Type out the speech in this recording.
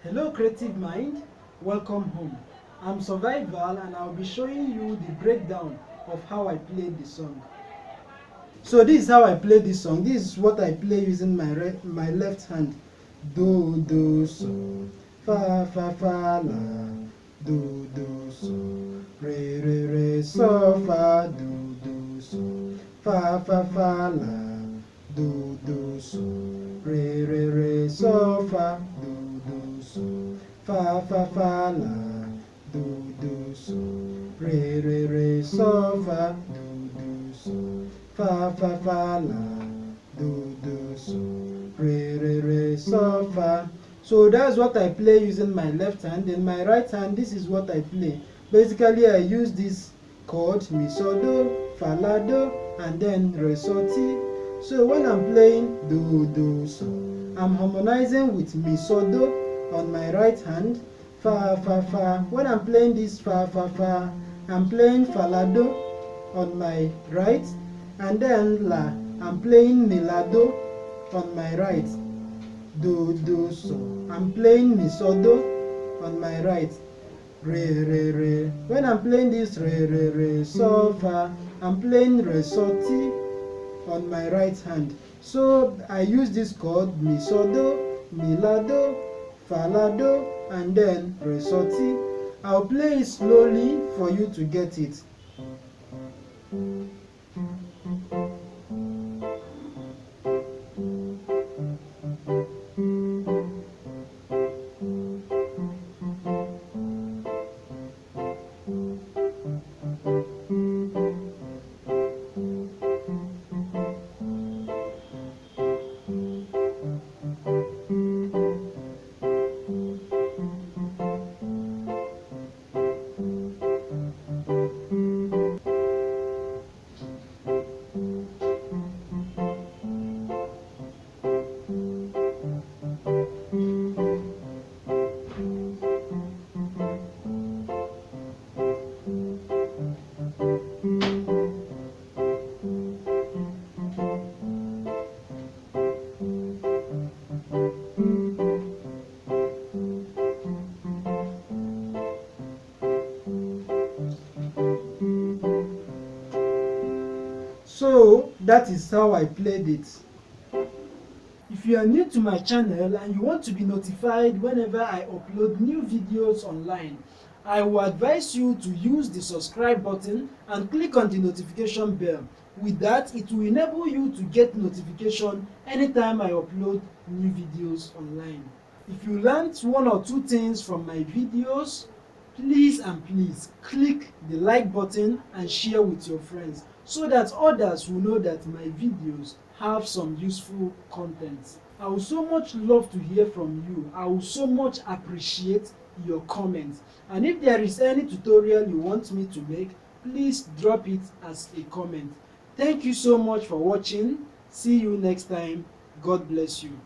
Hello creative mind, welcome home. I'm Survival and I'll be showing you the breakdown of how I played the song. So this is how I play this song. This is what I play using my left hand. Do, do, so, fa, fa, fa, la. Do, do, so, re, re, re, so, fa, do, do, so, fa, fa, fa, la. Do, do, so, re, re, re, so, fa, do, do, so, fa, fa, fa, la. Do, do, so, re, re, re, so, fa, do, do, so, fa, fa, fa, la. Do, do, so, re, re, re, so, fa. So that's what I play using my left hand. In my right hand, this is what I play. Basically, I use this chord, mi, so, do, fa, la, do, and then re, so, ti. So when I'm playing do, do, so, I'm harmonizing with mi, so, do on my right hand, fa, fa, fa. When I'm playing this fa, fa, fa, I'm playing fa, la, do on my right, and then la, I'm playing mi, la, do on my right. Do, do, so, I'm playing mi, so, do on my right. Re, re, re. When I'm playing this re, re, re, so, fa, I'm playing re, so, ti on my right hand. So I use this chord mi, so, do, mi, la, do, fa, la, do, and then re, so, ti. I'll play it slowly for you to get it. So that is how I played it. If you are new to my channel and you want to be notified whenever I upload new videos online, I will advise you to use the subscribe button and click on the notification bell. With that, it will enable you to get notification anytime I upload new videos online. If you learned one or two things from my videos, please click the like button and share with your friends so that others will know that my videos have some useful content. I would so much love to hear from you. I would so much appreciate your comments. And if there is any tutorial you want me to make, please drop it as a comment. Thank you so much for watching. See you next time. God bless you.